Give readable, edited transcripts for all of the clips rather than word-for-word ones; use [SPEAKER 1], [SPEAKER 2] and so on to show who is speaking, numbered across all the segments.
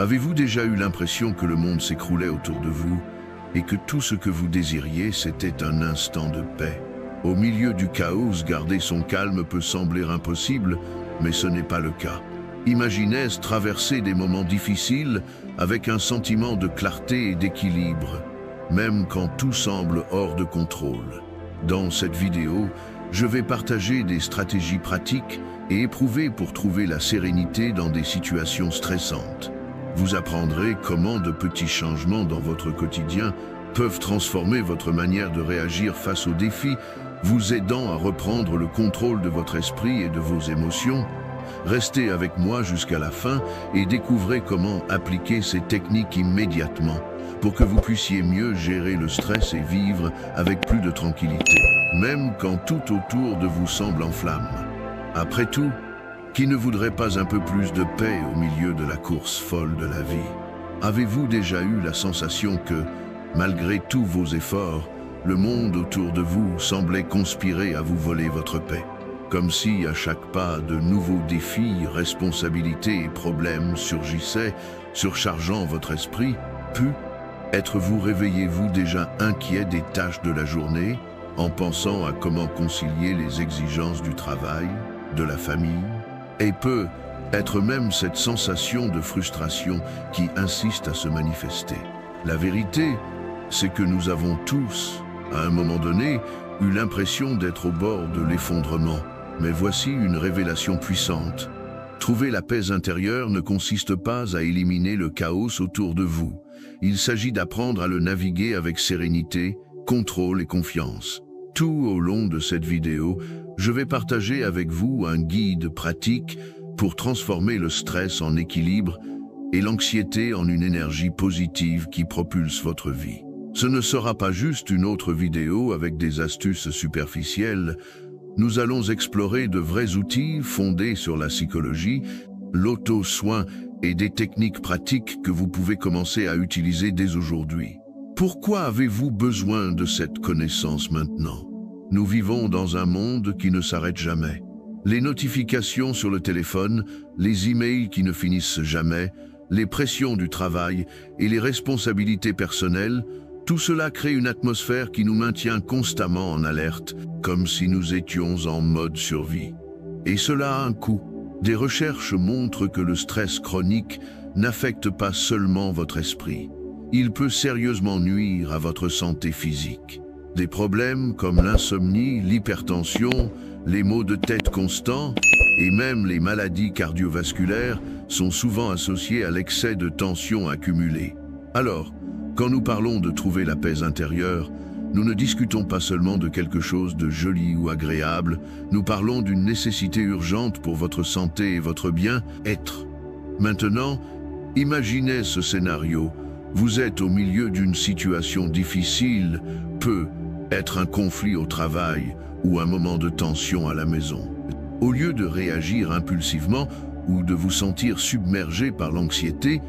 [SPEAKER 1] Avez-vous déjà eu l'impression que le monde s'écroulait autour de vous et que tout ce que vous désiriez, c'était un instant de paix? Au milieu du chaos, garder son calme peut sembler impossible, mais ce n'est pas le cas. Imaginez traverser des moments difficiles avec un sentiment de clarté et d'équilibre, même quand tout semble hors de contrôle. Dans cette vidéo, je vais partager des stratégies pratiques et éprouvées pour trouver la sérénité dans des situations stressantes. Vous apprendrez comment de petits changements dans votre quotidien peuvent transformer votre manière de réagir face aux défis, vous aidant à reprendre le contrôle de votre esprit et de vos émotions. Restez avec moi jusqu'à la fin et découvrez comment appliquer ces techniques immédiatement pour que vous puissiez mieux gérer le stress et vivre avec plus de tranquillité, même quand tout autour de vous semble en flammes. Après tout, qui ne voudrait pas un peu plus de paix au milieu de la course folle de la vie? Avez-vous déjà eu la sensation que, malgré tous vos efforts, le monde autour de vous semblait conspirer à vous voler votre paix? Comme si à chaque pas de nouveaux défis, responsabilités et problèmes surgissaient, surchargeant votre esprit? Êtes-vous réveillez-vous déjà inquiet des tâches de la journée, en pensant à comment concilier les exigences du travail, de la famille? Et peut être même cette sensation de frustration qui insiste à se manifester. La vérité, c'est que nous avons tous, à un moment donné, eu l'impression d'être au bord de l'effondrement. Mais voici une révélation puissante. Trouver la paix intérieure ne consiste pas à éliminer le chaos autour de vous. Il s'agit d'apprendre à le naviguer avec sérénité, contrôle et confiance. Tout au long de cette vidéo, je vais partager avec vous un guide pratique pour transformer le stress en équilibre et l'anxiété en une énergie positive qui propulse votre vie. Ce ne sera pas juste une autre vidéo avec des astuces superficielles. Nous allons explorer de vrais outils fondés sur la psychologie, l'auto-soin et des techniques pratiques que vous pouvez commencer à utiliser dès aujourd'hui. Pourquoi avez-vous besoin de cette connaissance maintenant? Nous vivons dans un monde qui ne s'arrête jamais. Les notifications sur le téléphone, les emails qui ne finissent jamais, les pressions du travail et les responsabilités personnelles, tout cela crée une atmosphère qui nous maintient constamment en alerte, comme si nous étions en mode survie. Et cela a un coût. Des recherches montrent que le stress chronique n'affecte pas seulement votre esprit. Il peut sérieusement nuire à votre santé physique. Des problèmes comme l'insomnie, l'hypertension, les maux de tête constants et même les maladies cardiovasculaires sont souvent associés à l'excès de tension accumulée. Alors, quand nous parlons de trouver la paix intérieure, nous ne discutons pas seulement de quelque chose de joli ou agréable, nous parlons d'une nécessité urgente pour votre santé et votre bien-être. Maintenant, imaginez ce scénario. Vous êtes au milieu d'une situation difficile, peut être un conflit au travail ou un moment de tension à la maison. Au lieu de réagir impulsivement ou de vous sentir submergé par l'anxiété,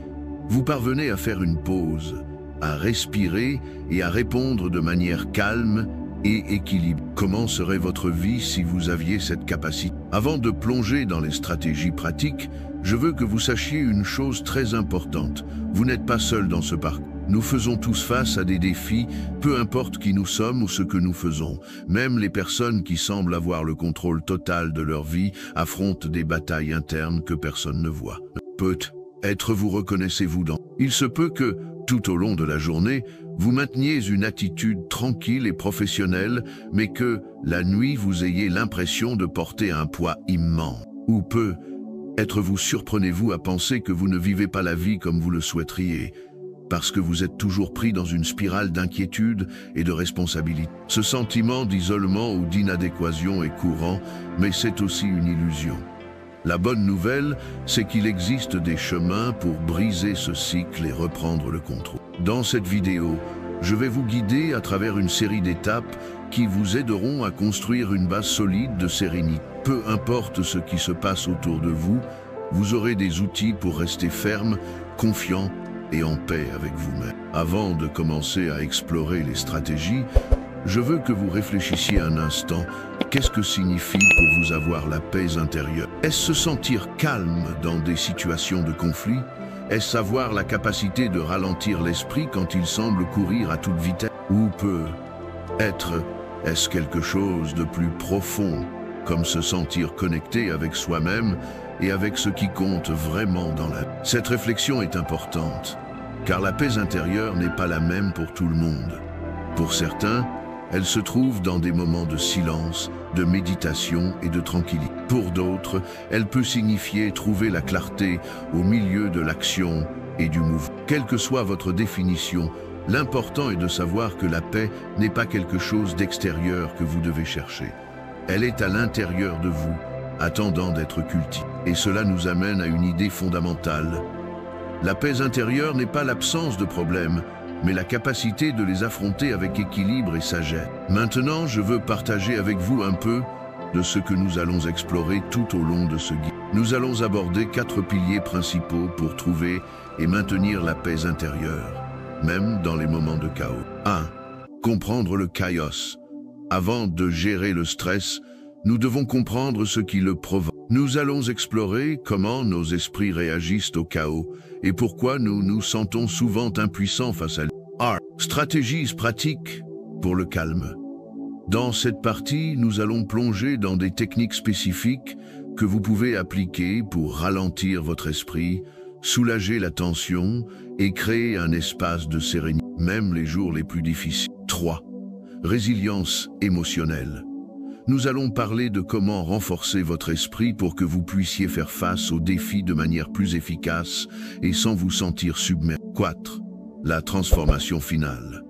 [SPEAKER 1] vous parvenez à faire une pause, à respirer et à répondre de manière calme et équilibrée. Comment serait votre vie si vous aviez cette capacité? Avant de plonger dans les stratégies pratiques, je veux que vous sachiez une chose très importante. Vous n'êtes pas seul dans ce parcours. Nous faisons tous face à des défis, peu importe qui nous sommes ou ce que nous faisons. Même les personnes qui semblent avoir le contrôle total de leur vie affrontent des batailles internes que personne ne voit. Peut-être vous reconnaissez-vous dans. Il se peut que, tout au long de la journée, vous mainteniez une attitude tranquille et professionnelle, mais que, la nuit, vous ayez l'impression de porter un poids immense. Ou peut-être vous surprenez-vous à penser que vous ne vivez pas la vie comme vous le souhaiteriez, parce que vous êtes toujours pris dans une spirale d'inquiétude et de responsabilité. Ce sentiment d'isolement ou d'inadéquation est courant, mais c'est aussi une illusion. La bonne nouvelle, c'est qu'il existe des chemins pour briser ce cycle et reprendre le contrôle. Dans cette vidéo, je vais vous guider à travers une série d'étapes qui vous aideront à construire une base solide de sérénité. Peu importe ce qui se passe autour de vous, vous aurez des outils pour rester ferme, confiant et en paix avec vous-même. Avant de commencer à explorer les stratégies, je veux que vous réfléchissiez un instant. Qu'est-ce que signifie pour vous avoir la paix intérieure? Est-ce se sentir calme dans des situations de conflit? Est-ce savoir la capacité de ralentir l'esprit quand il semble courir à toute vitesse? Ou est-ce quelque chose de plus profond, comme se sentir connecté avec soi-même et avec ce qui compte vraiment dans la vie? Cette réflexion est importante, car la paix intérieure n'est pas la même pour tout le monde. Pour certains, elle se trouve dans des moments de silence, de méditation et de tranquillité. Pour d'autres, elle peut signifier trouver la clarté au milieu de l'action et du mouvement. Quelle que soit votre définition, l'important est de savoir que la paix n'est pas quelque chose d'extérieur que vous devez chercher. Elle est à l'intérieur de vous, attendant d'être cultivée. Et cela nous amène à une idée fondamentale. La paix intérieure n'est pas l'absence de problèmes, mais la capacité de les affronter avec équilibre et sagesse. Maintenant, je veux partager avec vous un peu de ce que nous allons explorer tout au long de ce guide. Nous allons aborder 4 piliers principaux pour trouver et maintenir la paix intérieure, même dans les moments de chaos. 1. Comprendre le chaos. Avant de gérer le stress, nous devons comprendre ce qui le provoque. Nous allons explorer comment nos esprits réagissent au chaos et pourquoi nous nous sentons souvent impuissants face à lui. Stratégies pratiques pour le calme. Dans cette partie, nous allons plonger dans des techniques spécifiques que vous pouvez appliquer pour ralentir votre esprit, soulager la tension et créer un espace de sérénité, même les jours les plus difficiles. 3. Résilience émotionnelle. Nous allons parler de comment renforcer votre esprit pour que vous puissiez faire face aux défis de manière plus efficace et sans vous sentir submergé. 4. La transformation finale.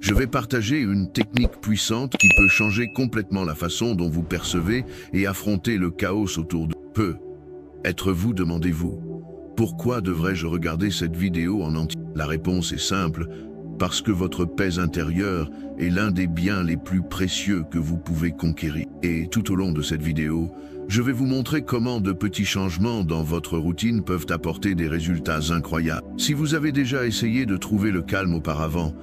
[SPEAKER 1] Je vais partager une technique puissante qui peut changer complètement la façon dont vous percevez et affronter le chaos autour de vous. Êtes-vous, demandez-vous. Pourquoi devrais-je regarder cette vidéo en entier? La réponse est simple. Parce que votre paix intérieure est l'un des biens les plus précieux que vous pouvez conquérir. Et tout au long de cette vidéo, je vais vous montrer comment de petits changements dans votre routine peuvent apporter des résultats incroyables. Si vous avez déjà essayé de trouver le calme auparavant,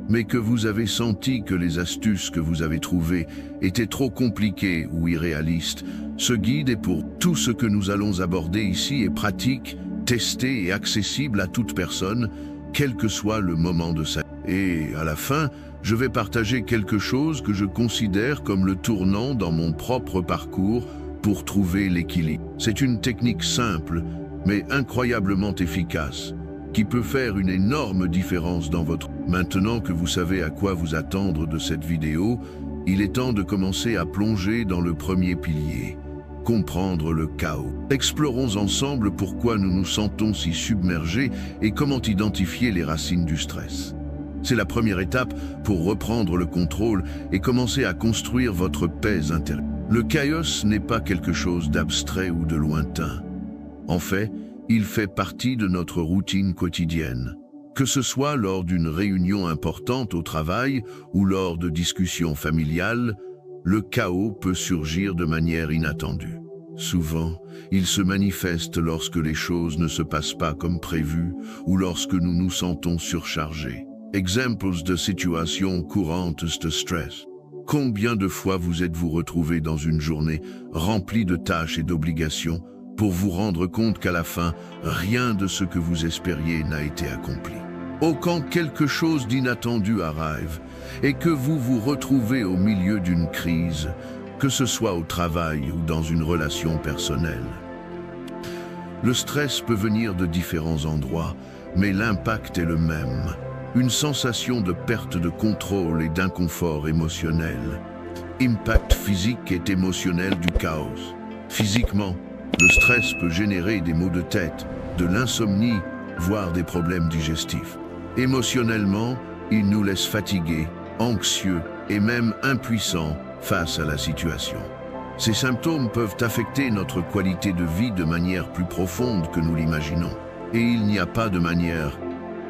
[SPEAKER 1] mais que vous avez senti que les astuces que vous avez trouvées étaient trop compliquées ou irréalistes, ce guide est pour tout ce que nous allons aborder ici est pratique, testé et accessible à toute personne, quel que soit le moment de sa vie. Et à la fin, je vais partager quelque chose que je considère comme le tournant dans mon propre parcours pour trouver l'équilibre. C'est une technique simple, mais incroyablement efficace, qui peut faire une énorme différence dans votre... Maintenant que vous savez à quoi vous attendre de cette vidéo, il est temps de commencer à plonger dans le premier pilier. Comprendre le chaos. Explorons ensemble pourquoi nous nous sentons si submergés et comment identifier les racines du stress. C'est la première étape pour reprendre le contrôle et commencer à construire votre paix intérieure. Le chaos n'est pas quelque chose d'abstrait ou de lointain. En fait, il fait partie de notre routine quotidienne. Que ce soit lors d'une réunion importante au travail ou lors de discussions familiales, le chaos peut surgir de manière inattendue. Souvent, il se manifeste lorsque les choses ne se passent pas comme prévu ou lorsque nous nous sentons surchargés. Exemples de situations courantes de stress. Combien de fois vous êtes-vous retrouvé dans une journée remplie de tâches et d'obligations pour vous rendre compte qu'à la fin, rien de ce que vous espériez n'a été accompli? Ou quand quelque chose d'inattendu arrive et que vous vous retrouvez au milieu d'une crise, que ce soit au travail ou dans une relation personnelle. Le stress peut venir de différents endroits, mais l'impact est le même. Une sensation de perte de contrôle et d'inconfort émotionnel. Impact physique et émotionnel du chaos. Physiquement, le stress peut générer des maux de tête, de l'insomnie, voire des problèmes digestifs. Émotionnellement, il nous laisse fatigués, anxieux et même impuissants face à la situation. Ces symptômes peuvent affecter notre qualité de vie de manière plus profonde que nous l'imaginons. Et il n'y a pas de manière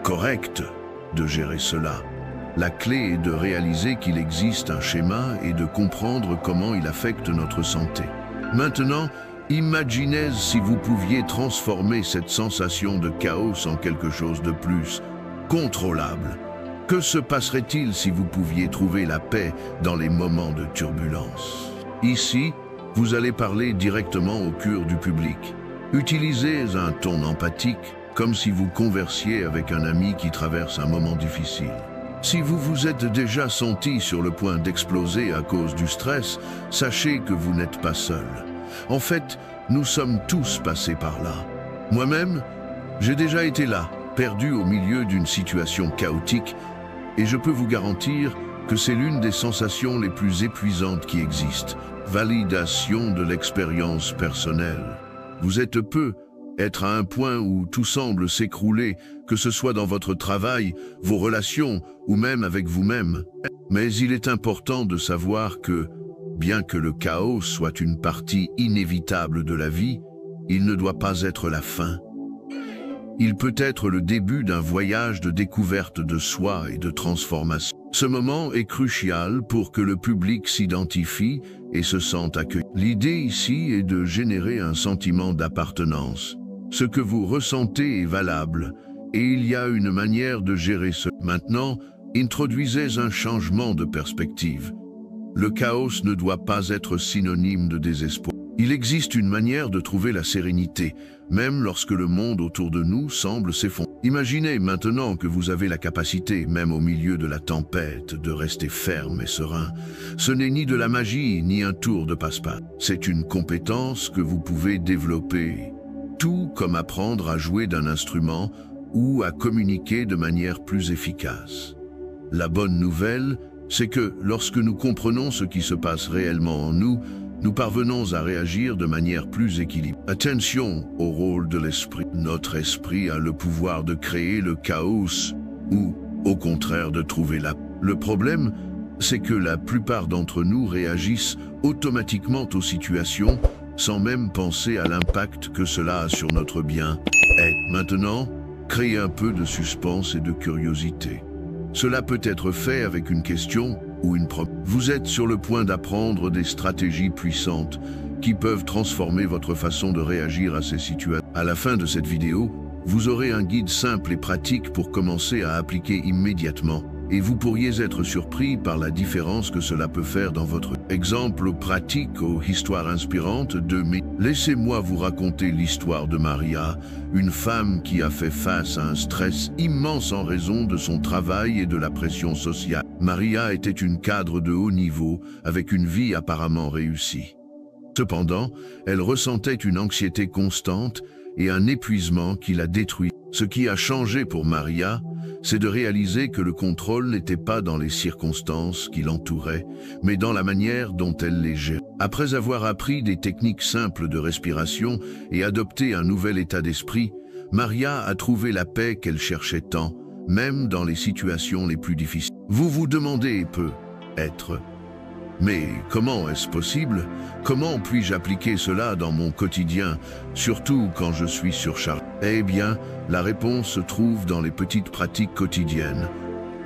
[SPEAKER 1] correcte de gérer cela. La clé est de réaliser qu'il existe un schéma et de comprendre comment il affecte notre santé. Maintenant, imaginez si vous pouviez transformer cette sensation de chaos en quelque chose de plus contrôlable. Que se passerait-il si vous pouviez trouver la paix dans les moments de turbulence? Ici, vous allez parler directement au cœur du public. Utilisez un ton empathique, comme si vous conversiez avec un ami qui traverse un moment difficile. Si vous vous êtes déjà senti sur le point d'exploser à cause du stress, sachez que vous n'êtes pas seul. En fait, nous sommes tous passés par là. Moi-même, j'ai déjà été là, perdu au milieu d'une situation chaotique, et je peux vous garantir que c'est l'une des sensations les plus épuisantes qui existent. Validation de l'expérience personnelle. Vous êtes peu, être à un point où tout semble s'écrouler, que ce soit dans votre travail, vos relations ou même avec vous-même. Mais il est important de savoir que, bien que le chaos soit une partie inévitable de la vie, il ne doit pas être la fin. Il peut être le début d'un voyage de découverte de soi et de transformation. Ce moment est crucial pour que le public s'identifie et se sente accueilli. L'idée ici est de générer un sentiment d'appartenance. Ce que vous ressentez est valable, et il y a une manière de gérer ce. Maintenant, introduisez un changement de perspective. Le chaos ne doit pas être synonyme de désespoir. Il existe une manière de trouver la sérénité, même lorsque le monde autour de nous semble s'effondrer. Imaginez maintenant que vous avez la capacité, même au milieu de la tempête, de rester ferme et serein. Ce n'est ni de la magie, ni un tour de passe-passe. C'est une compétence que vous pouvez développer. Tout comme apprendre à jouer d'un instrument ou à communiquer de manière plus efficace. La bonne nouvelle, c'est que lorsque nous comprenons ce qui se passe réellement en nous, nous parvenons à réagir de manière plus équilibrée. Attention au rôle de l'esprit. Notre esprit a le pouvoir de créer le chaos ou, au contraire, de trouver la paix. Le problème, c'est que la plupart d'entre nous réagissent automatiquement aux situations sans même penser à l'impact que cela a sur notre bien-être. Maintenant, créez un peu de suspense et de curiosité. Cela peut être fait avec une question ou une preuve. Vous êtes sur le point d'apprendre des stratégies puissantes qui peuvent transformer votre façon de réagir à ces situations. À la fin de cette vidéo, vous aurez un guide simple et pratique pour commencer à appliquer immédiatement, et vous pourriez être surpris par la différence que cela peut faire dans votre exemple pratique aux histoires inspirantes de mes. Laissez-moi vous raconter l'histoire de Maria, une femme qui a fait face à un stress immense en raison de son travail et de la pression sociale. Maria était une cadre de haut niveau, avec une vie apparemment réussie. Cependant, elle ressentait une anxiété constante et un épuisement qui la détruisait. Ce qui a changé pour Maria, c'est de réaliser que le contrôle n'était pas dans les circonstances qui l'entouraient, mais dans la manière dont elle les gérait. Après avoir appris des techniques simples de respiration et adopté un nouvel état d'esprit, Maria a trouvé la paix qu'elle cherchait tant, même dans les situations les plus difficiles. Vous vous demandez peut-être, mais comment est-ce possible? Comment puis-je appliquer cela dans mon quotidien, surtout quand je suis surchargé? Eh bien, la réponse se trouve dans les petites pratiques quotidiennes.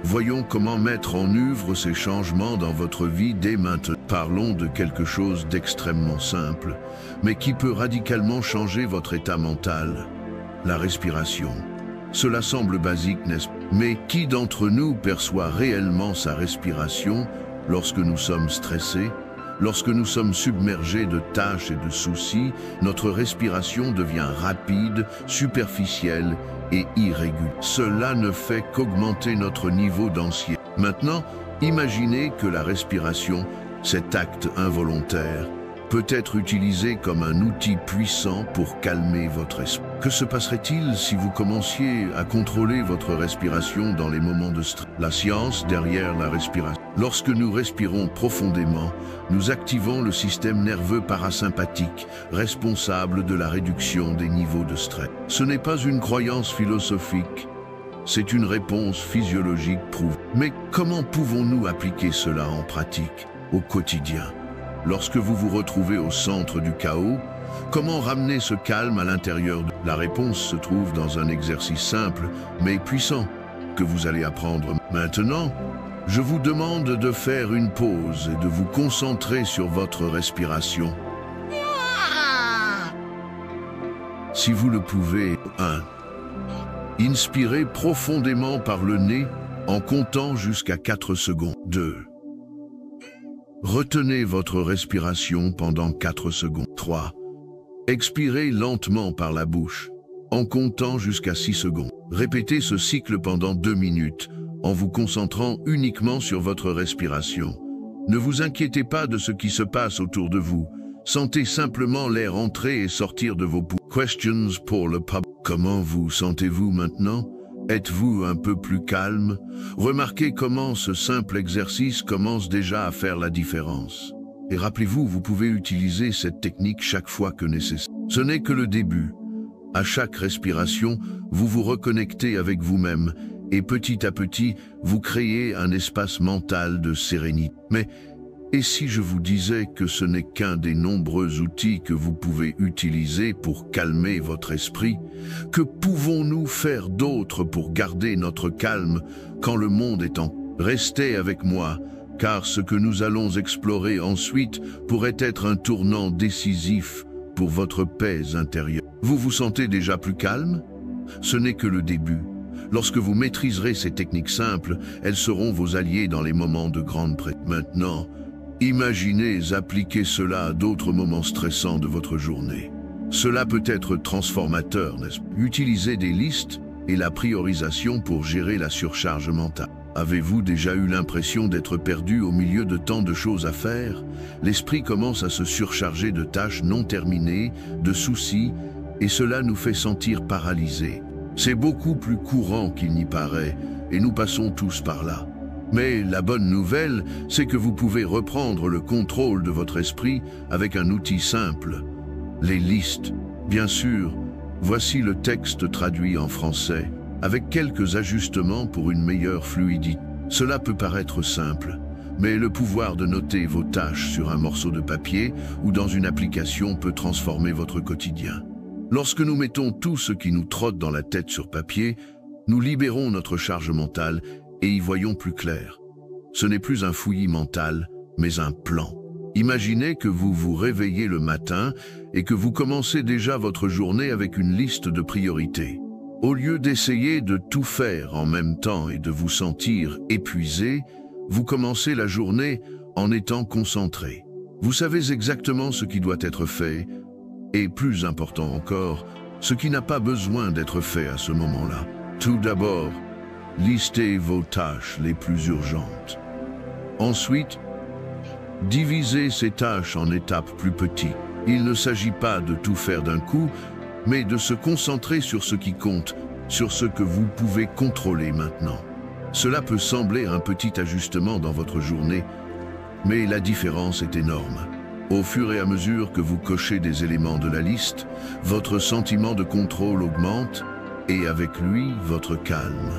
[SPEAKER 1] Voyons comment mettre en œuvre ces changements dans votre vie dès maintenant. Parlons de quelque chose d'extrêmement simple, mais qui peut radicalement changer votre état mental. La respiration. Cela semble basique, n'est-ce pas? Mais qui d'entre nous perçoit réellement sa respiration lorsque nous sommes stressés? Lorsque nous sommes submergés de tâches et de soucis, notre respiration devient rapide, superficielle et irrégulière. Cela ne fait qu'augmenter notre niveau d'anxiété. Maintenant, imaginez que la respiration, cet acte involontaire, peut être utilisé comme un outil puissant pour calmer votre esprit. Que se passerait-il si vous commenciez à contrôler votre respiration dans les moments de stress? La science derrière la respiration. Lorsque nous respirons profondément, nous activons le système nerveux parasympathique, responsable de la réduction des niveaux de stress. Ce n'est pas une croyance philosophique, c'est une réponse physiologique prouvée. Mais comment pouvons-nous appliquer cela en pratique, au quotidien? Lorsque vous vous retrouvez au centre du chaos, comment ramener ce calme à l'intérieur de... La réponse se trouve dans un exercice simple, mais puissant, que vous allez apprendre. Maintenant, je vous demande de faire une pause et de vous concentrer sur votre respiration. Si vous le pouvez, 1. Inspirez profondément par le nez en comptant jusqu'à 4 secondes. 2. Retenez votre respiration pendant 4 secondes. 3. Expirez lentement par la bouche. en comptant jusqu'à 6 secondes. Répétez ce cycle pendant 2 minutes, en vous concentrant uniquement sur votre respiration. Ne vous inquiétez pas de ce qui se passe autour de vous. Sentez simplement l'air entrer et sortir de vos poumons. Questions pour le pub. Comment vous sentez-vous maintenant? Êtes-vous un peu plus calme? Remarquez comment ce simple exercice commence déjà à faire la différence. Et rappelez-vous, vous pouvez utiliser cette technique chaque fois que nécessaire. Ce n'est que le début. À chaque respiration, vous vous reconnectez avec vous-même et petit à petit, vous créez un espace mental de sérénité. Mais et si je vous disais que ce n'est qu'un des nombreux outils que vous pouvez utiliser pour calmer votre esprit? Que pouvons-nous faire d'autre pour garder notre calme quand le monde est en... Restez avec moi, car ce que nous allons explorer ensuite pourrait être un tournant décisif pour votre paix intérieure. Vous vous sentez déjà plus calme? Ce n'est que le début. Lorsque vous maîtriserez ces techniques simples, elles seront vos alliés dans les moments de grande pression. Maintenant, imaginez appliquer cela à d'autres moments stressants de votre journée. Cela peut être transformateur, n'est-ce pas? Utilisez des listes et la priorisation pour gérer la surcharge mentale. Avez-vous déjà eu l'impression d'être perdu au milieu de tant de choses à faire? L'esprit commence à se surcharger de tâches non terminées, de soucis, et cela nous fait sentir paralysés. C'est beaucoup plus courant qu'il n'y paraît, et nous passons tous par là. Mais la bonne nouvelle, c'est que vous pouvez reprendre le contrôle de votre esprit avec un outil simple, les listes. Bien sûr, voici le texte traduit en français, avec quelques ajustements pour une meilleure fluidité. Cela peut paraître simple, mais le pouvoir de noter vos tâches sur un morceau de papier ou dans une application peut transformer votre quotidien. Lorsque nous mettons tout ce qui nous trotte dans la tête sur papier, nous libérons notre charge mentale et y voyons plus clair. Ce n'est plus un fouillis mental, mais un plan. Imaginez que vous vous réveillez le matin et que vous commencez déjà votre journée avec une liste de priorités. Au lieu d'essayer de tout faire en même temps et de vous sentir épuisé, vous commencez la journée en étant concentré. Vous savez exactement ce qui doit être fait, et plus important encore, ce qui n'a pas besoin d'être fait à ce moment-là. Tout d'abord, listez vos tâches les plus urgentes. Ensuite, divisez ces tâches en étapes plus petites. Il ne s'agit pas de tout faire d'un coup, mais de se concentrer sur ce qui compte, sur ce que vous pouvez contrôler maintenant. Cela peut sembler un petit ajustement dans votre journée, mais la différence est énorme. Au fur et à mesure que vous cochez des éléments de la liste, votre sentiment de contrôle augmente et avec lui, votre calme.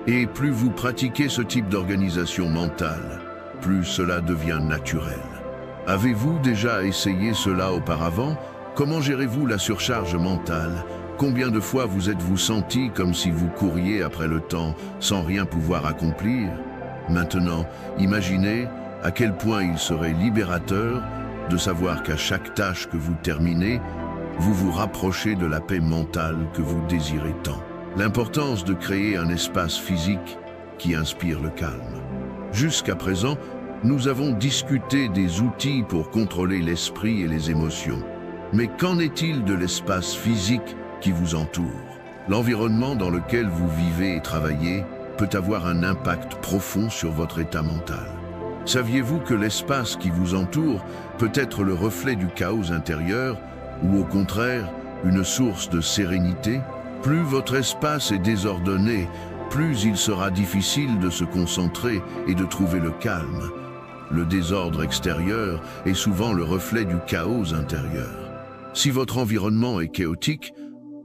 [SPEAKER 1] Et plus vous pratiquez ce type d'organisation mentale, plus cela devient naturel. Avez-vous déjà essayé cela auparavant? Comment gérez-vous la surcharge mentale? Combien de fois vous êtes-vous senti comme si vous couriez après le temps sans rien pouvoir accomplir? Maintenant, imaginez à quel point il serait libérateur de savoir qu'à chaque tâche que vous terminez, vous vous rapprochez de la paix mentale que vous désirez tant. L'importance de créer un espace physique qui inspire le calme. Jusqu'à présent, nous avons discuté des outils pour contrôler l'esprit et les émotions. Mais qu'en est-il de l'espace physique qui vous entoure? L'environnement dans lequel vous vivez et travaillez peut avoir un impact profond sur votre état mental. Saviez-vous que l'espace qui vous entoure peut être le reflet du chaos intérieur ou au contraire une source de sérénité? Plus votre espace est désordonné, plus il sera difficile de se concentrer et de trouver le calme. Le désordre extérieur est souvent le reflet du chaos intérieur. Si votre environnement est chaotique,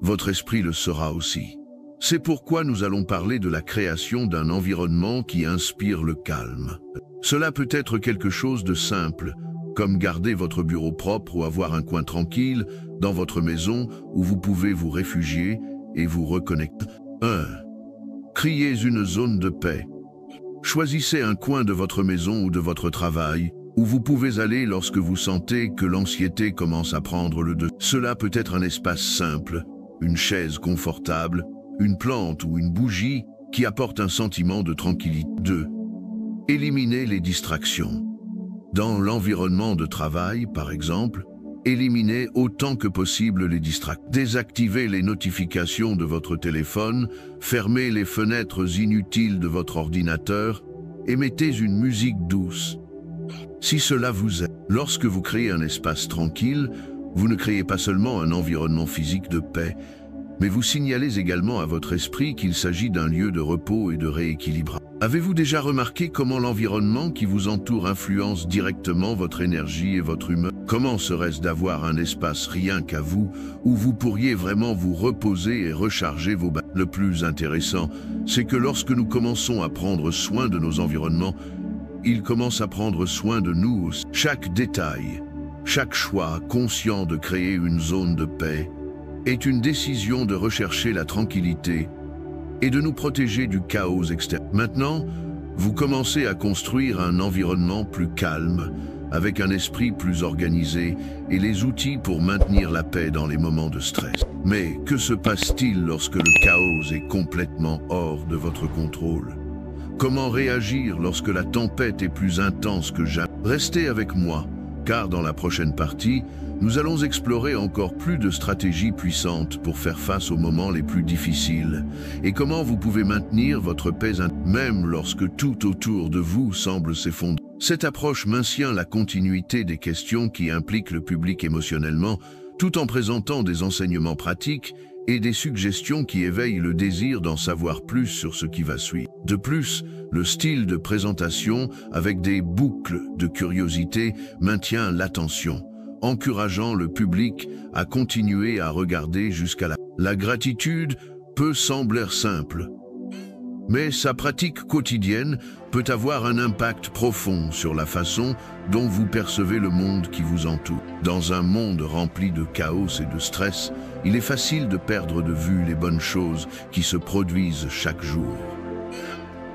[SPEAKER 1] votre esprit le sera aussi. C'est pourquoi nous allons parler de la création d'un environnement qui inspire le calme. Cela peut être quelque chose de simple, comme garder votre bureau propre ou avoir un coin tranquille dans votre maison où vous pouvez vous réfugier et vous reconnecter. 1. Créez une zone de paix. Choisissez un coin de votre maison ou de votre travail où vous pouvez aller lorsque vous sentez que l'anxiété commence à prendre le dessus. Cela peut être un espace simple, une chaise confortable, une plante ou une bougie qui apporte un sentiment de tranquillité. 2. Éliminez les distractions. Dans l'environnement de travail, par exemple, Éliminez autant que possible les distractions. Désactivez les notifications de votre téléphone, fermez les fenêtres inutiles de votre ordinateur et mettez une musique douce. Si cela vous aide, lorsque vous créez un espace tranquille, vous ne créez pas seulement un environnement physique de paix, mais vous signalez également à votre esprit qu'il s'agit d'un lieu de repos et de rééquilibrage. Avez-vous déjà remarqué comment l'environnement qui vous entoure influence directement votre énergie et votre humeur? Comment serait-ce d'avoir un espace rien qu'à vous, où vous pourriez vraiment vous reposer et recharger vos batteries? Le plus intéressant, c'est que lorsque nous commençons à prendre soin de nos environnements, ils commencent à prendre soin de nous aussi. Chaque détail, chaque choix conscient de créer une zone de paix, est une décision de rechercher la tranquillité et de nous protéger du chaos externe. Maintenant, vous commencez à construire un environnement plus calme, avec un esprit plus organisé et les outils pour maintenir la paix dans les moments de stress. Mais que se passe-t-il lorsque le chaos est complètement hors de votre contrôle? Comment réagir lorsque la tempête est plus intense que jamais? Restez avec moi, car dans la prochaine partie, nous allons explorer encore plus de stratégies puissantes pour faire face aux moments les plus difficiles et comment vous pouvez maintenir votre paix même lorsque tout autour de vous semble s'effondrer. Cette approche maintient la continuité des questions qui impliquent le public émotionnellement, tout en présentant des enseignements pratiques et des suggestions qui éveillent le désir d'en savoir plus sur ce qui va suivre. De plus, le style de présentation avec des boucles de curiosité maintient l'attention, encourageant le public à continuer à regarder jusqu'à la fin. La gratitude peut sembler simple, mais sa pratique quotidienne peut avoir un impact profond sur la façon dont vous percevez le monde qui vous entoure. Dans un monde rempli de chaos et de stress, il est facile de perdre de vue les bonnes choses qui se produisent chaque jour.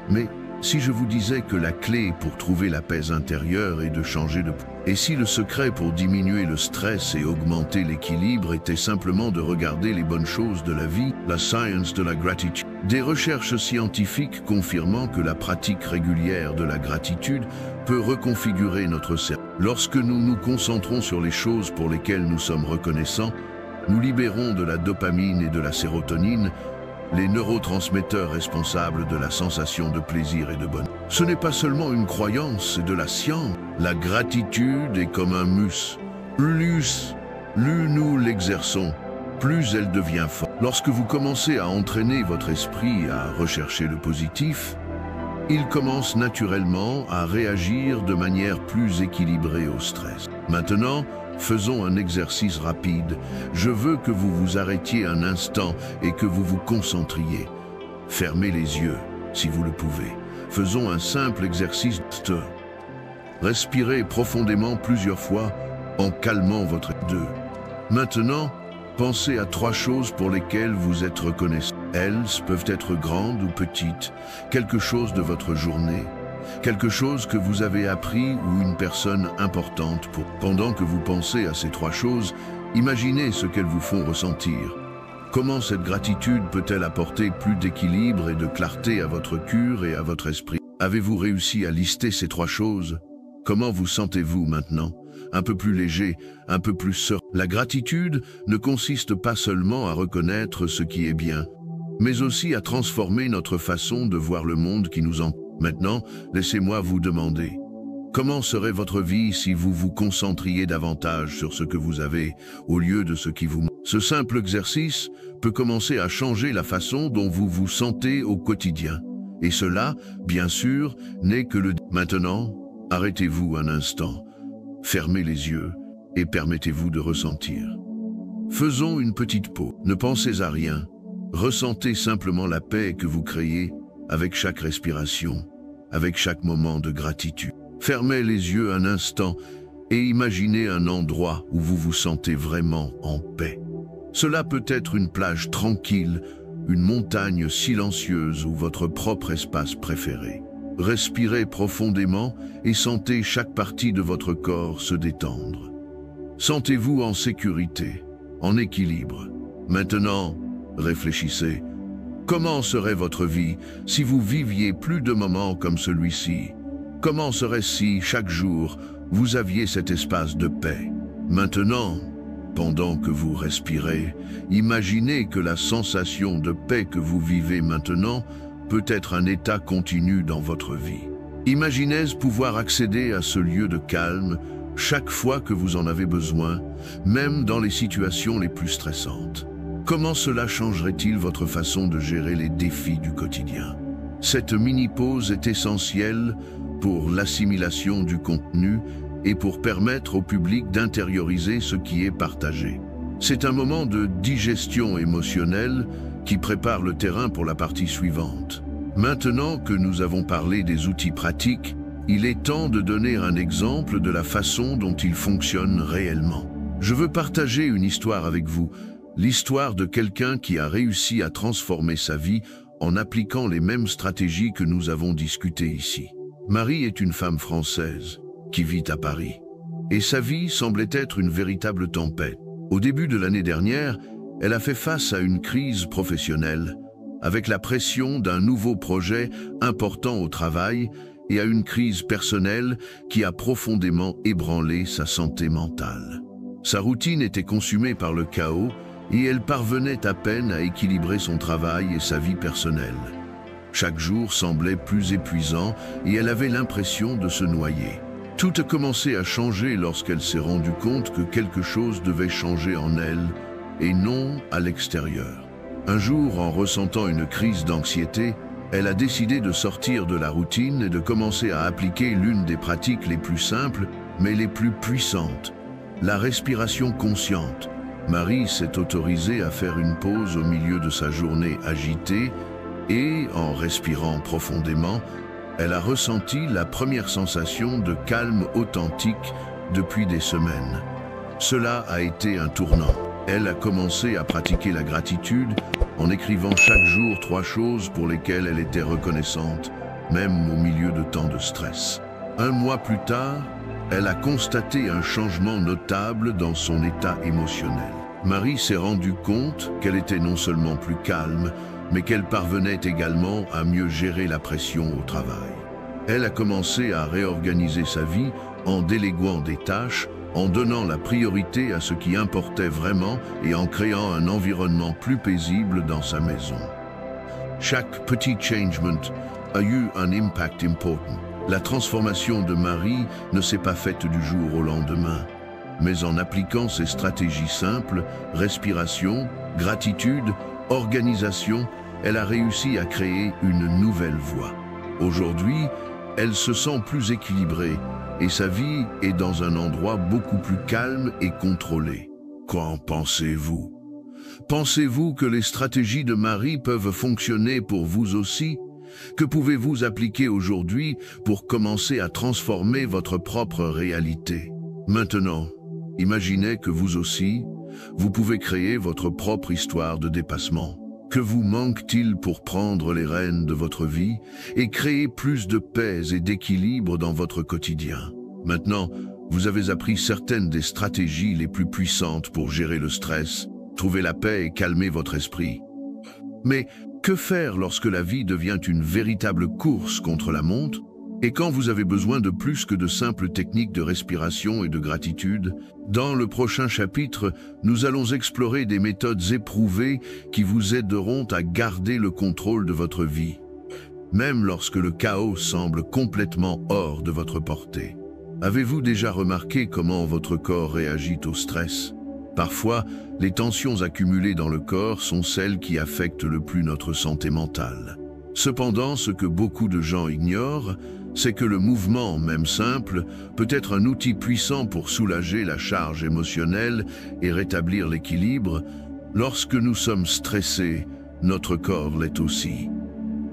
[SPEAKER 1] Mais si je vous disais que la clé pour trouver la paix intérieure est de changer de... Et si le secret pour diminuer le stress et augmenter l'équilibre était simplement de regarder les bonnes choses de la vie, la science de la gratitude. Des recherches scientifiques confirmant que la pratique régulière de la gratitude peut reconfigurer notre cerveau. Lorsque nous nous concentrons sur les choses pour lesquelles nous sommes reconnaissants, nous libérons de la dopamine et de la sérotonine, les neurotransmetteurs responsables de la sensation de plaisir et de bonheur. Ce n'est pas seulement une croyance, c'est de la science. La gratitude est comme un muscle. Plus nous l'exerçons, plus elle devient forte. Lorsque vous commencez à entraîner votre esprit à rechercher le positif, il commence naturellement à réagir de manière plus équilibrée au stress. Maintenant, faisons un exercice rapide. Je veux que vous vous arrêtiez un instant et que vous vous concentriez. Fermez les yeux, si vous le pouvez. Faisons un simple exercice de respirez profondément plusieurs fois en calmant votre deux. Maintenant, pensez à 3 choses pour lesquelles vous êtes reconnaissant. Elles peuvent être grandes ou petites, quelque chose de votre journée, quelque chose que vous avez appris ou une personne importante pour. Pendant que vous pensez à ces 3 choses, imaginez ce qu'elles vous font ressentir. Comment cette gratitude peut-elle apporter plus d'équilibre et de clarté à votre cœur et à votre esprit? Avez-vous réussi à lister ces 3 choses? Comment vous sentez-vous maintenant? Un peu plus léger, un peu plus serein. La gratitude ne consiste pas seulement à reconnaître ce qui est bien, mais aussi à transformer notre façon de voir le monde qui nous entoure. Maintenant, laissez-moi vous demander, comment serait votre vie si vous vous concentriez davantage sur ce que vous avez, au lieu de ce qui vous manque? Ce simple exercice peut commencer à changer la façon dont vous vous sentez au quotidien. Et cela, bien sûr, n'est que le... Maintenant, arrêtez-vous un instant, fermez les yeux et permettez-vous de ressentir. Faisons une petite pause. Ne pensez à rien. Ressentez simplement la paix que vous créez avec chaque respiration, avec chaque moment de gratitude. Fermez les yeux un instant et imaginez un endroit où vous vous sentez vraiment en paix. Cela peut être une plage tranquille, une montagne silencieuse ou votre propre espace préféré. Respirez profondément et sentez chaque partie de votre corps se détendre. Sentez-vous en sécurité, en équilibre. Maintenant, réfléchissez. Comment serait votre vie si vous viviez plus de moments comme celui-ci? Comment serait-ce si, chaque jour, vous aviez cet espace de paix? Maintenant, pendant que vous respirez, imaginez que la sensation de paix que vous vivez maintenant peut être un état continu dans votre vie. Imaginez pouvoir accéder à ce lieu de calme chaque fois que vous en avez besoin, même dans les situations les plus stressantes. Comment cela changerait-il votre façon de gérer les défis du quotidien? Cette mini-pause est essentielle pour l'assimilation du contenu et pour permettre au public d'intérioriser ce qui est partagé. C'est un moment de digestion émotionnelle qui prépare le terrain pour la partie suivante. Maintenant que nous avons parlé des outils pratiques, il est temps de donner un exemple de la façon dont ils fonctionnent réellement. Je veux partager une histoire avec vous, l'histoire de quelqu'un qui a réussi à transformer sa vie en appliquant les mêmes stratégies que nous avons discutées ici. Marie est une femme française qui vit à Paris. Et sa vie semblait être une véritable tempête. Au début de l'année dernière, elle a fait face à une crise professionnelle, avec la pression d'un nouveau projet important au travail et à une crise personnelle qui a profondément ébranlé sa santé mentale. Sa routine était consumée par le chaos et elle parvenait à peine à équilibrer son travail et sa vie personnelle. Chaque jour semblait plus épuisant et elle avait l'impression de se noyer. Tout a commencé à changer lorsqu'elle s'est rendue compte que quelque chose devait changer en elle et non à l'extérieur. Un jour, en ressentant une crise d'anxiété, elle a décidé de sortir de la routine et de commencer à appliquer l'une des pratiques les plus simples mais les plus puissantes, la respiration consciente. Marie s'est autorisée à faire une pause au milieu de sa journée agitée et, en respirant profondément, elle a ressenti la première sensation de calme authentique depuis des semaines. Cela a été un tournant. Elle a commencé à pratiquer la gratitude en écrivant chaque jour 3 choses pour lesquelles elle était reconnaissante, même au milieu de tant de stress. Un mois plus tard, elle a constaté un changement notable dans son état émotionnel. Marie s'est rendue compte qu'elle était non seulement plus calme, mais qu'elle parvenait également à mieux gérer la pression au travail. Elle a commencé à réorganiser sa vie en déléguant des tâches, en donnant la priorité à ce qui importait vraiment et en créant un environnement plus paisible dans sa maison. Chaque petit changement a eu un impact important. La transformation de Marie ne s'est pas faite du jour au lendemain, mais en appliquant ces stratégies simples, respiration, gratitude, organisation, elle a réussi à créer une nouvelle voie. Aujourd'hui, elle se sent plus équilibrée et sa vie est dans un endroit beaucoup plus calme et contrôlé. Qu'en pensez-vous? Pensez-vous que les stratégies de Marie peuvent fonctionner pour vous aussi? Que pouvez-vous appliquer aujourd'hui pour commencer à transformer votre propre réalité? Maintenant, imaginez que vous aussi, vous pouvez créer votre propre histoire de dépassement. Que vous manque-t-il pour prendre les rênes de votre vie et créer plus de paix et d'équilibre dans votre quotidien? Maintenant, vous avez appris certaines des stratégies les plus puissantes pour gérer le stress, trouver la paix et calmer votre esprit. Mais que faire lorsque la vie devient une véritable course contre la montre? Et quand vous avez besoin de plus que de simples techniques de respiration et de gratitude? Dans le prochain chapitre, nous allons explorer des méthodes éprouvées qui vous aideront à garder le contrôle de votre vie, même lorsque le chaos semble complètement hors de votre portée. Avez-vous déjà remarqué comment votre corps réagit au stress? Parfois, les tensions accumulées dans le corps sont celles qui affectent le plus notre santé mentale. Cependant, ce que beaucoup de gens ignorent, c'est que le mouvement, même simple, peut être un outil puissant pour soulager la charge émotionnelle et rétablir l'équilibre. Lorsque nous sommes stressés, notre corps l'est aussi.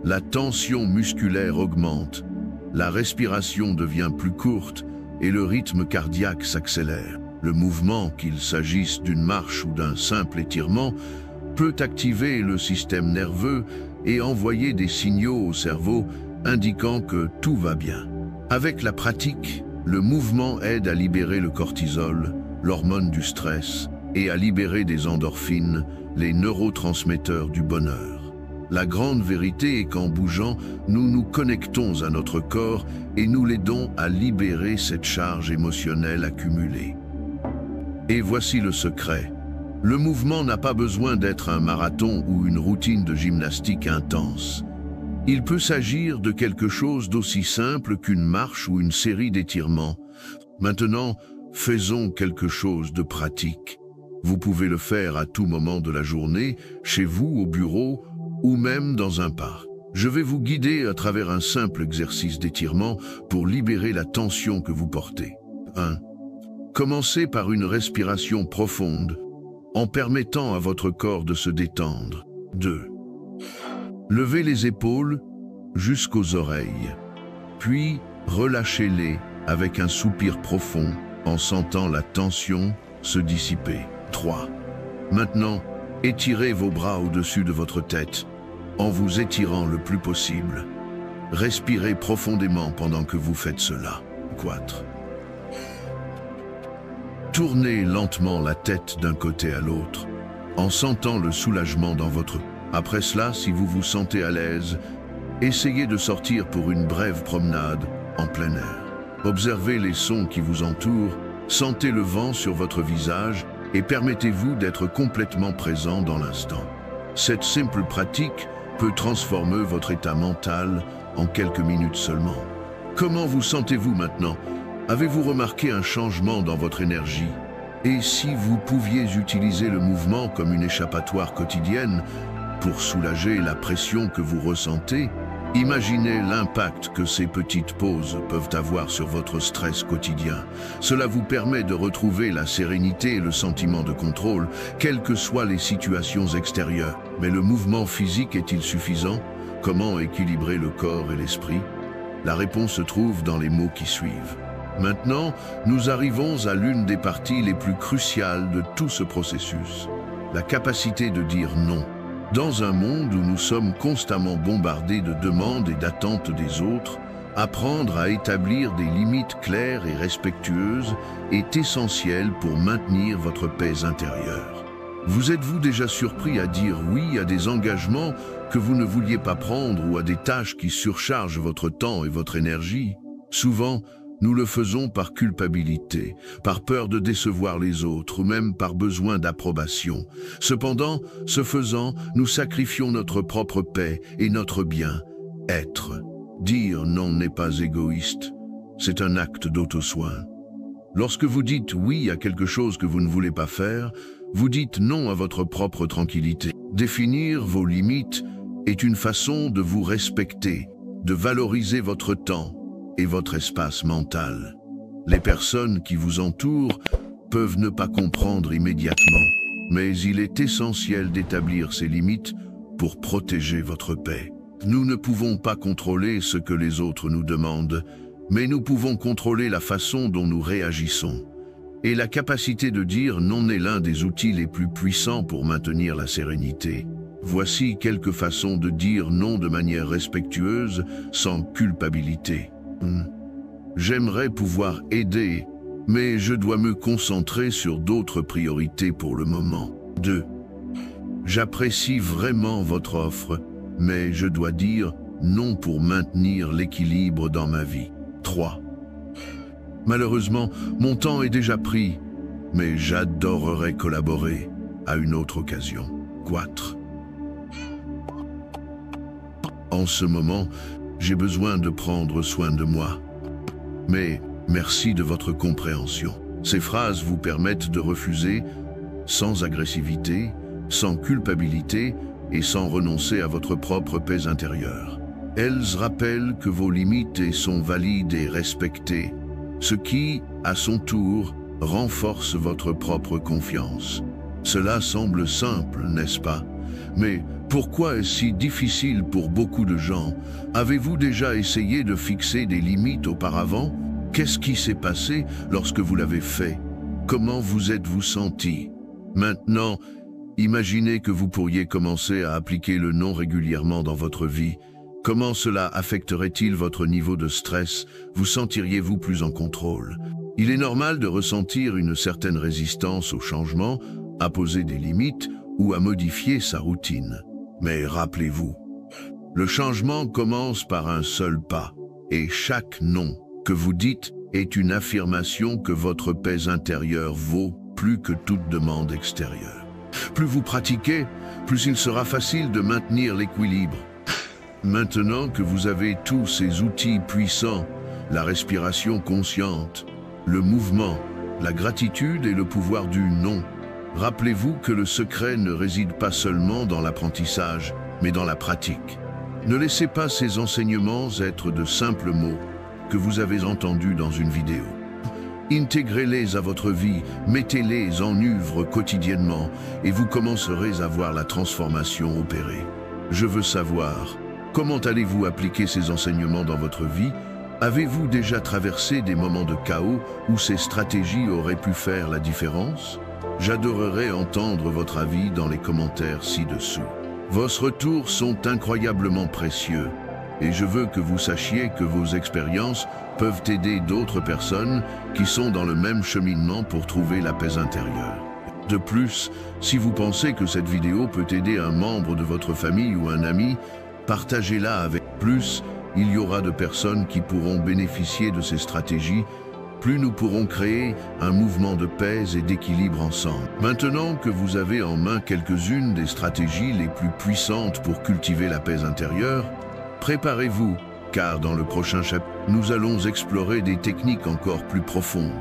[SPEAKER 1] La tension musculaire augmente, la respiration devient plus courte et le rythme cardiaque s'accélère. Le mouvement, qu'il s'agisse d'une marche ou d'un simple étirement, peut activer le système nerveux et envoyer des signaux au cerveau indiquant que tout va bien. Avec la pratique, le mouvement aide à libérer le cortisol, l'hormone du stress, et à libérer des endorphines, les neurotransmetteurs du bonheur. La grande vérité est qu'en bougeant, nous nous connectons à notre corps et nous l'aidons à libérer cette charge émotionnelle accumulée. Et voici le secret. Le mouvement n'a pas besoin d'être un marathon ou une routine de gymnastique intense. Il peut s'agir de quelque chose d'aussi simple qu'une marche ou une série d'étirements. Maintenant, faisons quelque chose de pratique. Vous pouvez le faire à tout moment de la journée, chez vous, au bureau ou même dans un parc. Je vais vous guider à travers un simple exercice d'étirement pour libérer la tension que vous portez. 1. Commencez par une respiration profonde, en permettant à votre corps de se détendre. 2. Levez les épaules jusqu'aux oreilles, puis relâchez-les avec un soupir profond en sentant la tension se dissiper. 3. Maintenant, étirez vos bras au-dessus de votre tête en vous étirant le plus possible. Respirez profondément pendant que vous faites cela. 4. Tournez lentement la tête d'un côté à l'autre, en sentant le soulagement dans votre... Après cela, si vous vous sentez à l'aise, essayez de sortir pour une brève promenade en plein air. Observez les sons qui vous entourent, sentez le vent sur votre visage et permettez-vous d'être complètement présent dans l'instant. Cette simple pratique peut transformer votre état mental en quelques minutes seulement. Comment vous sentez-vous maintenant ? Avez-vous remarqué un changement dans votre énergie? Et si vous pouviez utiliser le mouvement comme une échappatoire quotidienne pour soulager la pression que vous ressentez, imaginez l'impact que ces petites pauses peuvent avoir sur votre stress quotidien. Cela vous permet de retrouver la sérénité et le sentiment de contrôle, quelles que soient les situations extérieures. Mais le mouvement physique est-il suffisant? Comment équilibrer le corps et l'esprit? La réponse se trouve dans les mots qui suivent. Maintenant, nous arrivons à l'une des parties les plus cruciales de tout ce processus, la capacité de dire non. Dans un monde où nous sommes constamment bombardés de demandes et d'attentes des autres, apprendre à établir des limites claires et respectueuses est essentiel pour maintenir votre paix intérieure. Vous êtes-vous déjà surpris à dire oui à des engagements que vous ne vouliez pas prendre ou à des tâches qui surchargent votre temps et votre énergie? Souvent, nous le faisons par culpabilité, par peur de décevoir les autres ou même par besoin d'approbation. Cependant, ce faisant, nous sacrifions notre propre paix et notre bien-être. Dire non n'est pas égoïste, c'est un acte d'auto-soin. Lorsque vous dites oui à quelque chose que vous ne voulez pas faire, vous dites non à votre propre tranquillité. Définir vos limites est une façon de vous respecter, de valoriser votre temps et votre espace mental. Les personnes qui vous entourent peuvent ne pas comprendre immédiatement, mais il est essentiel d'établir ces limites pour protéger votre paix. Nous ne pouvons pas contrôler ce que les autres nous demandent, mais nous pouvons contrôler la façon dont nous réagissons. Et la capacité de dire non est l'un des outils les plus puissants pour maintenir la sérénité. Voici quelques façons de dire non de manière respectueuse, sans culpabilité. J'aimerais pouvoir aider, mais je dois me concentrer sur d'autres priorités pour le moment. 2. J'apprécie vraiment votre offre, mais je dois dire non pour maintenir l'équilibre dans ma vie. 3. Malheureusement, mon temps est déjà pris, mais j'adorerais collaborer à une autre occasion. 4. En ce moment, j'ai besoin de prendre soin de moi. Mais merci de votre compréhension. Ces phrases vous permettent de refuser sans agressivité, sans culpabilité et sans renoncer à votre propre paix intérieure. Elles rappellent que vos limites sont valides et respectées, ce qui, à son tour, renforce votre propre confiance. Cela semble simple, n'est-ce pas? Mais pourquoi est-ce si difficile pour beaucoup de gens? Avez-vous déjà essayé de fixer des limites auparavant? Qu'est-ce qui s'est passé lorsque vous l'avez fait? Comment vous êtes-vous senti? Maintenant, imaginez que vous pourriez commencer à appliquer le non régulièrement dans votre vie. Comment cela affecterait-il votre niveau de stress? Vous sentiriez-vous plus en contrôle? Il est normal de ressentir une certaine résistance au changement, à poser des limites ou à modifier sa routine. Mais rappelez-vous, le changement commence par un seul pas, et chaque non que vous dites est une affirmation que votre paix intérieure vaut plus que toute demande extérieure. Plus vous pratiquez, plus il sera facile de maintenir l'équilibre. Maintenant que vous avez tous ces outils puissants, la respiration consciente, le mouvement, la gratitude et le pouvoir du non, rappelez-vous que le secret ne réside pas seulement dans l'apprentissage, mais dans la pratique. Ne laissez pas ces enseignements être de simples mots que vous avez entendus dans une vidéo. Intégrez-les à votre vie, mettez-les en œuvre quotidiennement et vous commencerez à voir la transformation opérer. Je veux savoir, comment allez-vous appliquer ces enseignements dans votre vie? Avez-vous déjà traversé des moments de chaos où ces stratégies auraient pu faire la différence? J'adorerais entendre votre avis dans les commentaires ci-dessous. Vos retours sont incroyablement précieux et je veux que vous sachiez que vos expériences peuvent aider d'autres personnes qui sont dans le même cheminement pour trouver la paix intérieure. De plus, si vous pensez que cette vidéo peut aider un membre de votre famille ou un ami, partagez-la avec plus. Il y aura de personnes qui pourront bénéficier de ces stratégies. Plus nous pourrons créer un mouvement de paix et d'équilibre ensemble. Maintenant que vous avez en main quelques-unes des stratégies les plus puissantes pour cultiver la paix intérieure, préparez-vous, car dans le prochain chapitre, nous allons explorer des techniques encore plus profondes.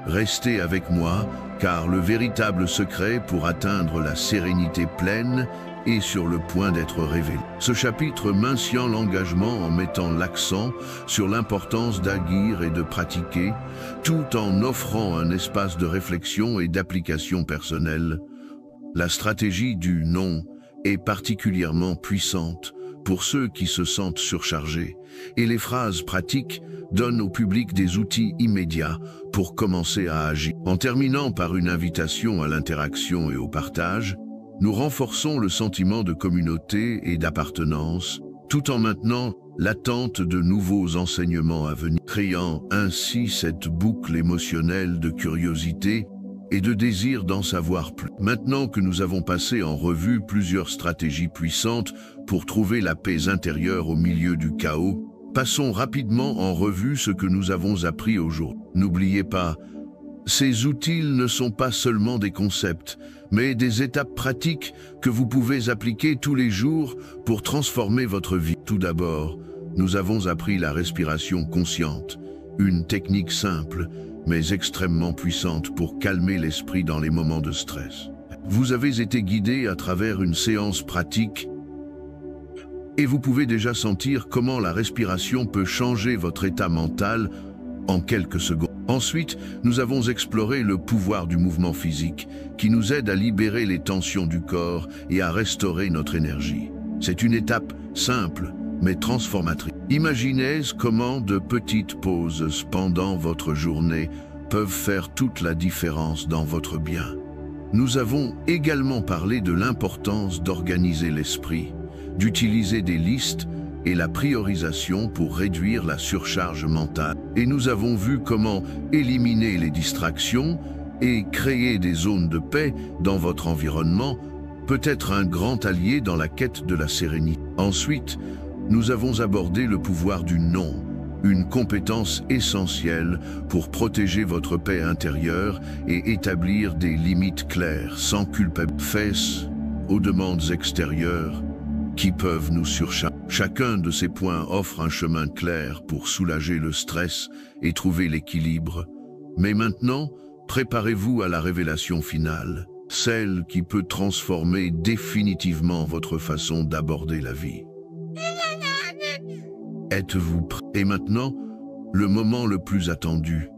[SPEAKER 1] Restez avec moi, car le véritable secret pour atteindre la sérénité pleine est sur le point d'être révélé. Ce chapitre maintient l'engagement en mettant l'accent sur l'importance d'agir et de pratiquer, tout en offrant un espace de réflexion et d'application personnelle. La stratégie du non est particulièrement puissante pour ceux qui se sentent surchargés, et les phrases pratiques donnent au public des outils immédiats pour commencer à agir. En terminant par une invitation à l'interaction et au partage, nous renforçons le sentiment de communauté et d'appartenance, tout en maintenant l'attente de nouveaux enseignements à venir, créant ainsi cette boucle émotionnelle de curiosité et de désir d'en savoir plus. Maintenant que nous avons passé en revue plusieurs stratégies puissantes pour trouver la paix intérieure au milieu du chaos, passons rapidement en revue ce que nous avons appris aujourd'hui. N'oubliez pas, ces outils ne sont pas seulement des concepts, mais des étapes pratiques que vous pouvez appliquer tous les jours pour transformer votre vie. Tout d'abord, nous avons appris la respiration consciente, une technique simple, mais extrêmement puissante pour calmer l'esprit dans les moments de stress. Vous avez été guidé à travers une séance pratique et vous pouvez déjà sentir comment la respiration peut changer votre état mental en quelques secondes. Ensuite, nous avons exploré le pouvoir du mouvement physique qui nous aide à libérer les tensions du corps et à restaurer notre énergie. C'est une étape simple, mais transformatrice. Imaginez comment de petites pauses pendant votre journée peuvent faire toute la différence dans votre bien. Nous avons également parlé de l'importance d'organiser l'esprit, d'utiliser des listes et la priorisation pour réduire la surcharge mentale. Et nous avons vu comment éliminer les distractions et créer des zones de paix dans votre environnement peut être un grand allié dans la quête de la sérénité. Ensuite, nous avons abordé le pouvoir du non, une compétence essentielle pour protéger votre paix intérieure et établir des limites claires sans culpabilité face aux demandes extérieures qui peuvent nous surcharger. Chacun de ces points offre un chemin clair pour soulager le stress et trouver l'équilibre. Mais maintenant, préparez-vous à la révélation finale, celle qui peut transformer définitivement votre façon d'aborder la vie. Êtes-vous prêt? Et maintenant, le moment le plus attendu,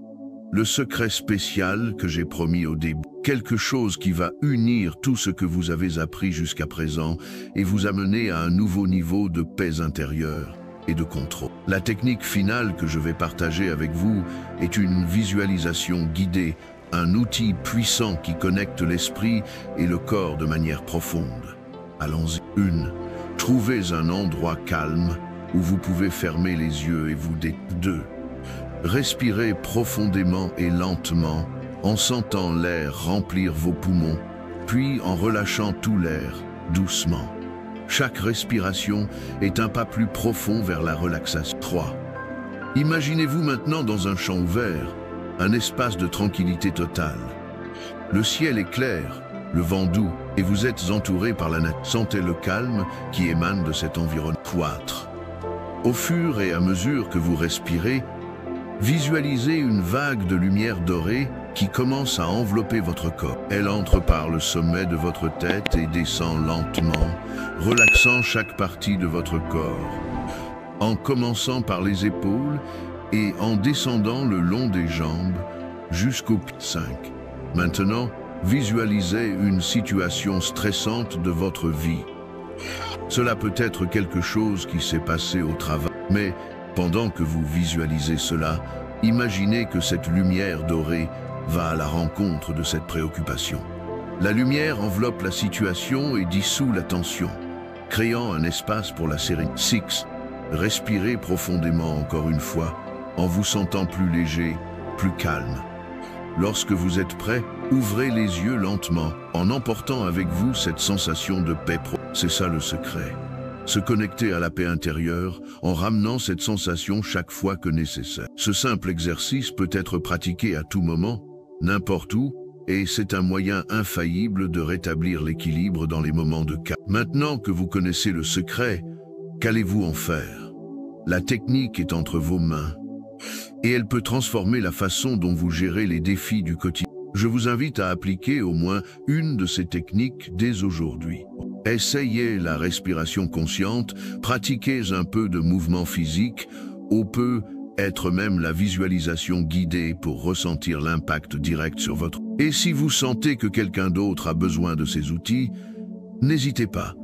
[SPEAKER 1] le secret spécial que j'ai promis au début. Quelque chose qui va unir tout ce que vous avez appris jusqu'à présent et vous amener à un nouveau niveau de paix intérieure et de contrôle. La technique finale que je vais partager avec vous est une visualisation guidée, un outil puissant qui connecte l'esprit et le corps de manière profonde. Allons-y. 1. Trouvez un endroit calme où vous pouvez fermer les yeux et vous détendre. 2. Respirez profondément et lentement en sentant l'air remplir vos poumons, puis en relâchant tout l'air doucement. Chaque respiration est un pas plus profond vers la relaxation. 3. Imaginez-vous maintenant dans un champ ouvert, un espace de tranquillité totale. Le ciel est clair, le vent doux, et vous êtes entouré par la nature. Sentez le calme qui émane de cet environnement cloître. Au fur et à mesure que vous respirez, visualisez une vague de lumière dorée qui commence à envelopper votre corps. Elle entre par le sommet de votre tête et descend lentement, relaxant chaque partie de votre corps. En commençant par les épaules et en descendant le long des jambes jusqu'au pied. 5. Maintenant, visualisez une situation stressante de votre vie. Cela peut être quelque chose qui s'est passé au travail, mais pendant que vous visualisez cela, imaginez que cette lumière dorée va à la rencontre de cette préoccupation. La lumière enveloppe la situation et dissout la tension, créant un espace pour la sérénité. 6. Respirez profondément encore une fois, en vous sentant plus léger, plus calme. Lorsque vous êtes prêt, ouvrez les yeux lentement, en emportant avec vous cette sensation de paix. C'est ça le secret. Se connecter à la paix intérieure en ramenant cette sensation chaque fois que nécessaire. Ce simple exercice peut être pratiqué à tout moment, n'importe où, et c'est un moyen infaillible de rétablir l'équilibre dans les moments de calme. Maintenant que vous connaissez le secret, qu'allez-vous en faire? La technique est entre vos mains, et elle peut transformer la façon dont vous gérez les défis du quotidien. Je vous invite à appliquer au moins une de ces techniques dès aujourd'hui. Essayez la respiration consciente, pratiquez un peu de mouvement physique, ou peut être même la visualisation guidée pour ressentir l'impact direct sur votre... Et si vous sentez que quelqu'un d'autre a besoin de ces outils, n'hésitez pas,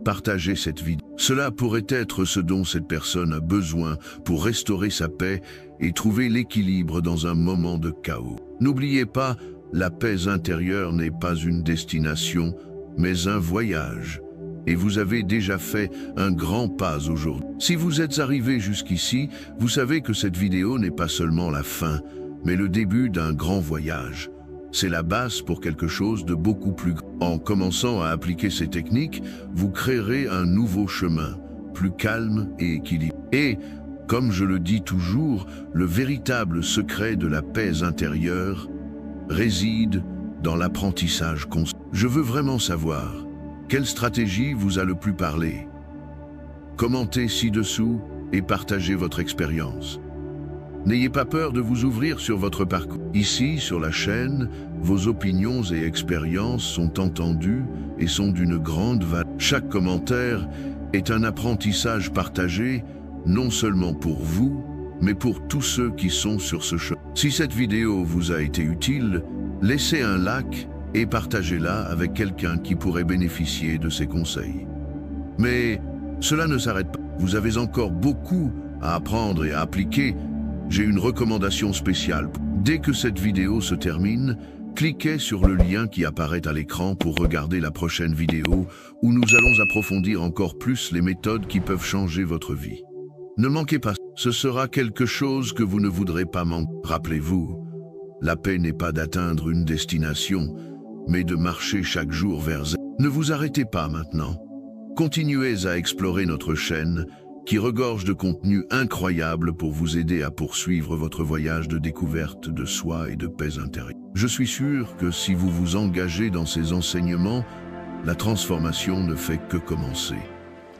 [SPEAKER 1] partagez cette vidéo. Cela pourrait être ce dont cette personne a besoin pour restaurer sa paix et trouver l'équilibre dans un moment de chaos. N'oubliez pas, la paix intérieure n'est pas une destination, mais un voyage. Et vous avez déjà fait un grand pas aujourd'hui. Si vous êtes arrivé jusqu'ici, vous savez que cette vidéo n'est pas seulement la fin, mais le début d'un grand voyage. C'est la base pour quelque chose de beaucoup plus grand. En commençant à appliquer ces techniques, vous créerez un nouveau chemin, plus calme et équilibré. Et, comme je le dis toujours, le véritable secret de la paix intérieure réside dans l'apprentissage constant. Je veux vraiment savoir, quelle stratégie vous a le plus parlé? Commentez ci-dessous et partagez votre expérience. N'ayez pas peur de vous ouvrir sur votre parcours. Ici, sur la chaîne, vos opinions et expériences sont entendues et sont d'une grande valeur. Chaque commentaire est un apprentissage partagé, non seulement pour vous, mais pour tous ceux qui sont sur ce chemin. Si cette vidéo vous a été utile, laissez un like et partagez-la avec quelqu'un qui pourrait bénéficier de ces conseils. Mais cela ne s'arrête pas. Vous avez encore beaucoup à apprendre et à appliquer. J'ai une recommandation spéciale. Dès que cette vidéo se termine, cliquez sur le lien qui apparaît à l'écran pour regarder la prochaine vidéo où nous allons approfondir encore plus les méthodes qui peuvent changer votre vie. Ne manquez pas, ce sera quelque chose que vous ne voudrez pas manquer. Rappelez-vous, la paix n'est pas d'atteindre une destination, mais de marcher chaque jour vers elle. Ne vous arrêtez pas maintenant. Continuez à explorer notre chaîne, qui regorge de contenus incroyables pour vous aider à poursuivre votre voyage de découverte de soi et de paix intérieure. Je suis sûr que si vous vous engagez dans ces enseignements, la transformation ne fait que commencer.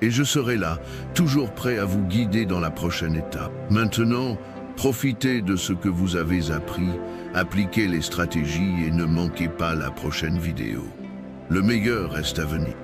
[SPEAKER 1] Et je serai là, toujours prêt à vous guider dans la prochaine étape. Maintenant, profitez de ce que vous avez appris, appliquez les stratégies et ne manquez pas la prochaine vidéo. Le meilleur reste à venir.